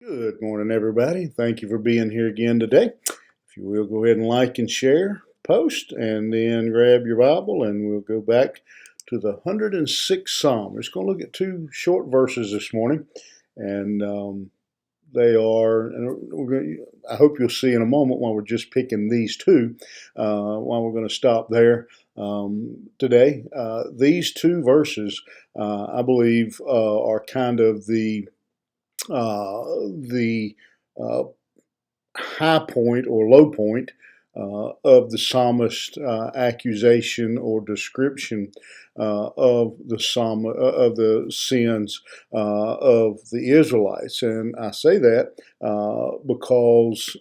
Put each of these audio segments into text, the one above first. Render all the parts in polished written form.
Good morning, everybody. Thank you for being here again today. If you will, go ahead and like and share, post, and then grab your Bible, and we'll go back to the 106th Psalm. We're just going to look at two short verses this morning, and they are, and I hope you'll see in a moment why we're just picking these two, why we're going to stop there today. These two verses, I believe, are kind of the uh, high point or low point of the psalmist's accusation or description of the psalm of the sins of the Israelites, and I say that because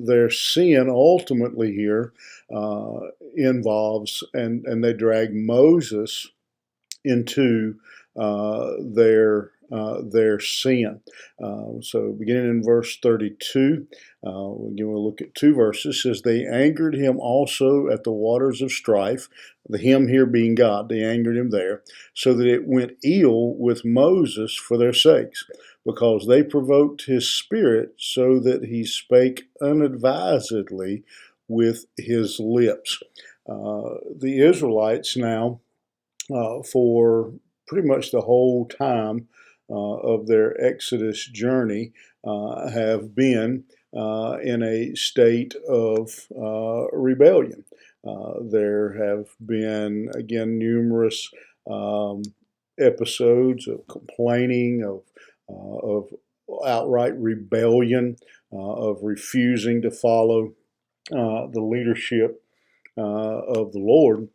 their sin ultimately here involves and they drag Moses into their sin. So beginning in verse 32, again we'll look at two verses. It says, "They angered him also at the waters of strife," the him here being God. They angered him there, "so that it went ill with Moses for their sakes, because they provoked his spirit, so that he spake unadvisedly with his lips." The Israelites now, for pretty much the whole time of their Exodus journey, have been in a state of rebellion. There have been, again, numerous um, episodes of complaining, of outright rebellion, of refusing to follow the leadership of the Lord.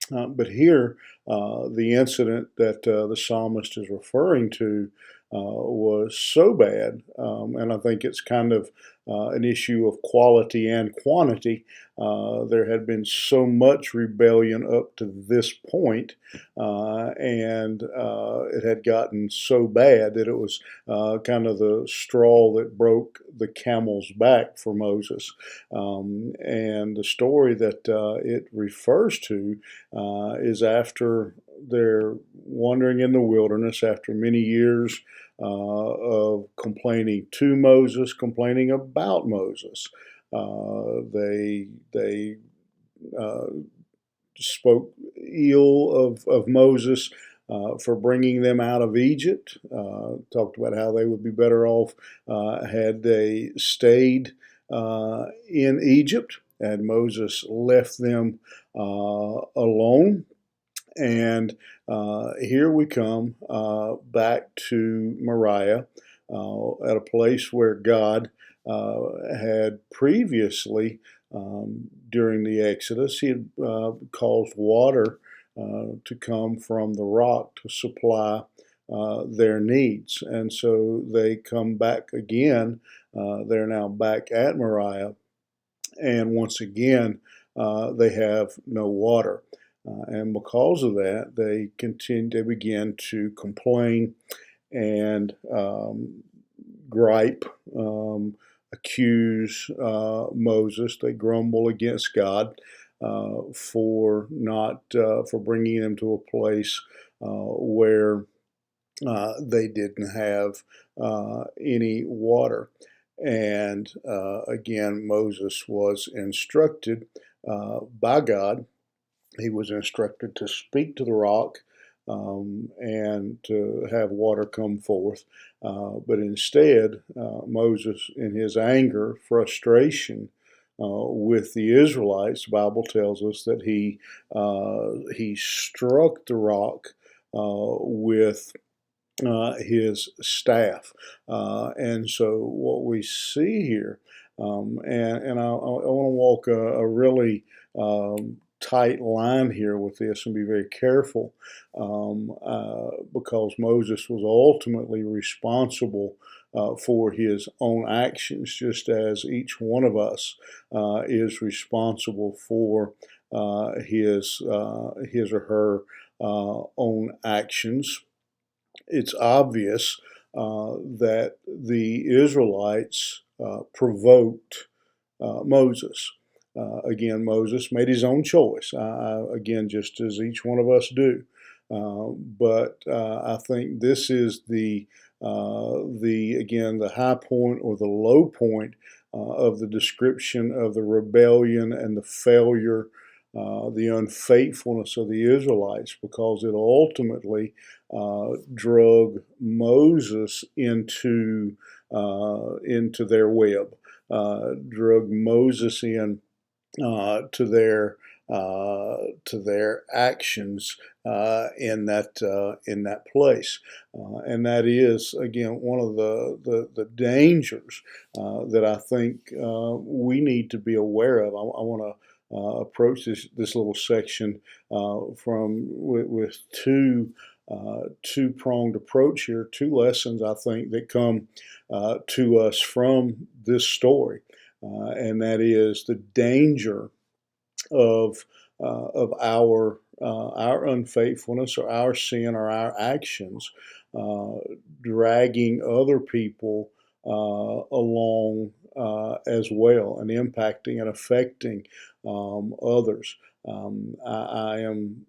But here, the incident that the psalmist is referring to was so bad, and I think it's kind of an issue of quality and quantity. There had been so much rebellion up to this point, and it had gotten so bad that it was kind of the straw that broke the camel's back for Moses. And the story that it refers to is after they're wandering in the wilderness after many years of complaining to Moses, complaining about Moses. They uh, spoke ill of Moses for bringing them out of Egypt. Talked about how they would be better off had they stayed in Egypt, and Moses left them alone. And here we come back to Moriah, at a place where God had previously, during the Exodus, he had caused water to come from the rock to supply their needs. And so they come back again. They're now back at Moriah, and once again, they have no water. And because of that, they begin to complain and gripe, accuse Moses. They grumble against God for not for bringing them to a place where they didn't have any water. And again, Moses was instructed by God. He was instructed to speak to the rock and to have water come forth. But instead, Moses, in his anger, frustration with the Israelites, the Bible tells us that he struck the rock with his staff. And so what we see here, and I want to walk a really tight line here with this and be very careful, because Moses was ultimately responsible for his own actions, just as each one of us is responsible for his or her own actions. It's obvious that the Israelites provoked Moses. Again, Moses made his own choice, again, just as each one of us do. But I think this is again, the high point or the low point of the description of the rebellion and the failure, the unfaithfulness of the Israelites, because it ultimately drug Moses into their web, drug Moses in to their actions in that place, and that is again one of the dangers that I think we need to be aware of. I want to approach this little section with two-pronged approach here, two lessons I think that come to us from this story, and that is the danger of our unfaithfulness or our sin or our actions dragging other people along as well, and impacting and affecting others. I am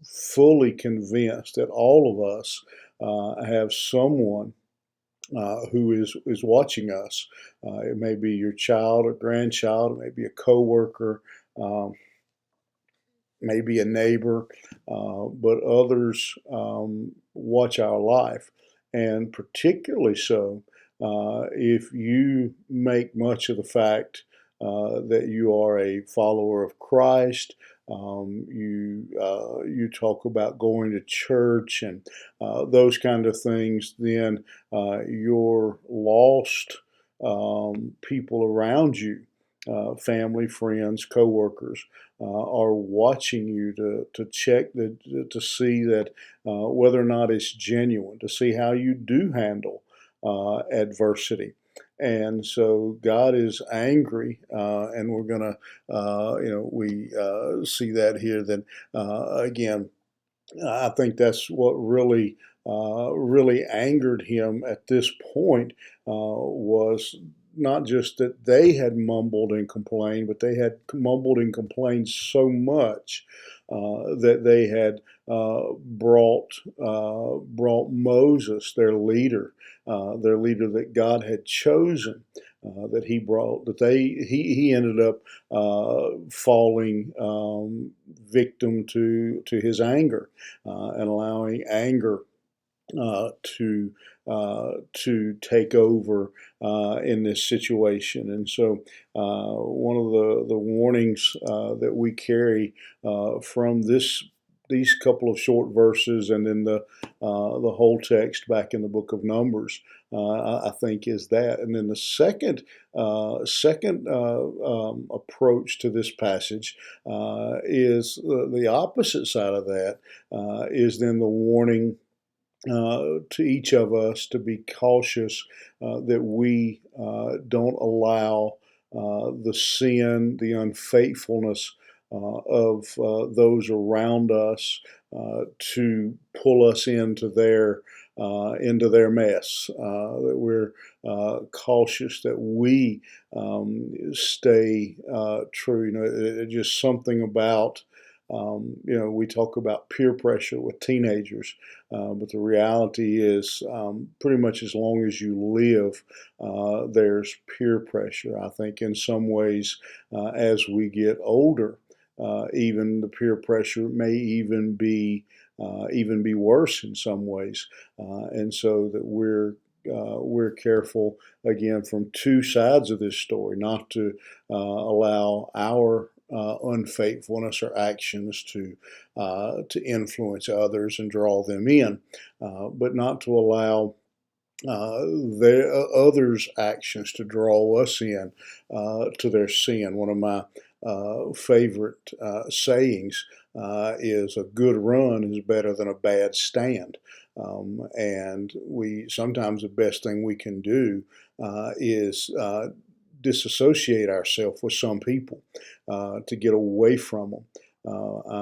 fully convinced that all of us have someone who is watching us. It may be your child or grandchild, it may be a coworker, um, maybe a neighbor, but others watch our life, and particularly so if you make much of the fact that you are a follower of Christ. You talk about going to church and those kind of things. Then your lost people around you, family, friends, coworkers, are watching you to check to see that whether or not it's genuine, to see how you do handle adversity. And so God is angry, and we're gonna, we see that here. That again, I think that's what really angered him at this point, was not just that they had mumbled and complained, but they had mumbled and complained so much that they had brought Moses, their leader that God had chosen, that he ended up falling victim to his anger, and allowing anger to take over in this situation. And so, one of the warnings that we carry from these couple of short verses, and then the whole text back in the book of Numbers, I think is that. And then the second approach to this passage is the opposite side of that, is then the warning to each of us to be cautious that we don't allow the sin, the unfaithfulness of those around us to pull us into their mess. That we're cautious that we stay true. Just something about. We talk about peer pressure with teenagers, but the reality is, pretty much as long as you live, there's peer pressure. I think in some ways, as we get older, even the peer pressure may even be worse in some ways, and so that we're careful again from two sides of this story, not to allow our unfaithfulness or actions to influence others and draw them in, but not to allow their others' actions to draw us in to their sin. One of my favorite sayings is, "A good run is better than a bad stand." And we sometimes the best thing we can do is disassociate ourselves with some people, to get away from them.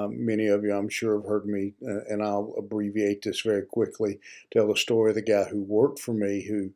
Many of you, I'm sure, have heard me, and I'll abbreviate this very quickly, tell the story of the guy who worked for me, who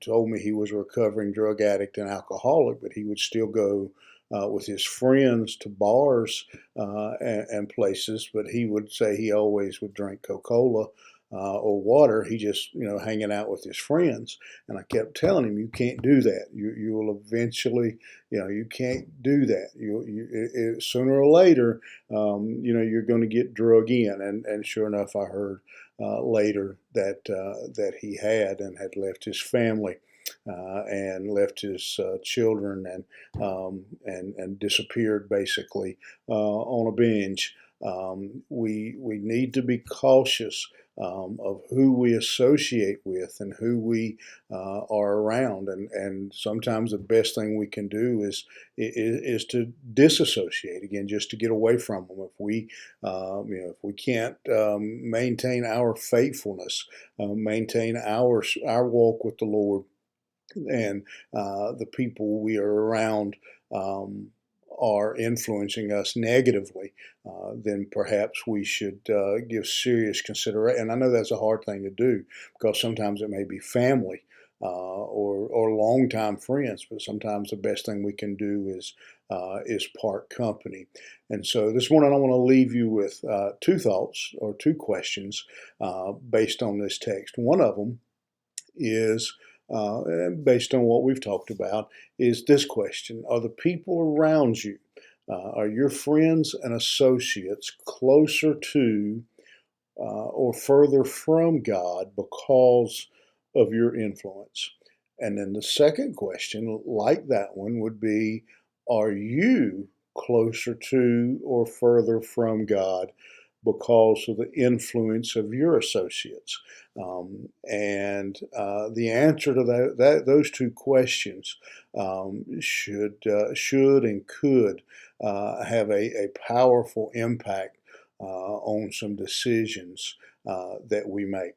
told me he was a recovering drug addict and alcoholic, but he would still go with his friends to bars and places, but he would say he always would drink Coca-Cola or water. He just, hanging out with his friends. And I kept telling him, you can't do that. You will eventually, you can't do that. Sooner or later, you're going to get drug in. And sure enough, I heard later that he had and had left his family. And left his children and disappeared basically on a binge. We need to be cautious of who we associate with and who we are around, and sometimes the best thing we can do is to disassociate again, just to get away from them. If we can't maintain our faithfulness, maintain our walk with the Lord, and the people we are around are influencing us negatively, then perhaps we should give serious consideration. And I know that's a hard thing to do because sometimes it may be family or longtime friends, but sometimes the best thing we can do is part company. And so this morning I want to leave you with two thoughts or two questions based on this text. One of them is based on what we've talked about, is this question: are the people around you, are your friends and associates closer to or further from God because of your influence? And then the second question, like that one, would be: are you closer to or further from God because of the influence of your associates? And the answer to those two questions should and could have a powerful impact on some decisions that we make.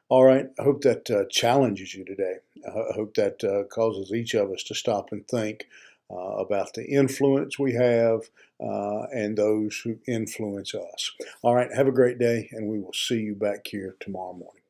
All right, I hope that challenges you today. I hope that causes each of us to stop and think about the influence we have and those who influence us. All right, have a great day, and we will see you back here tomorrow morning.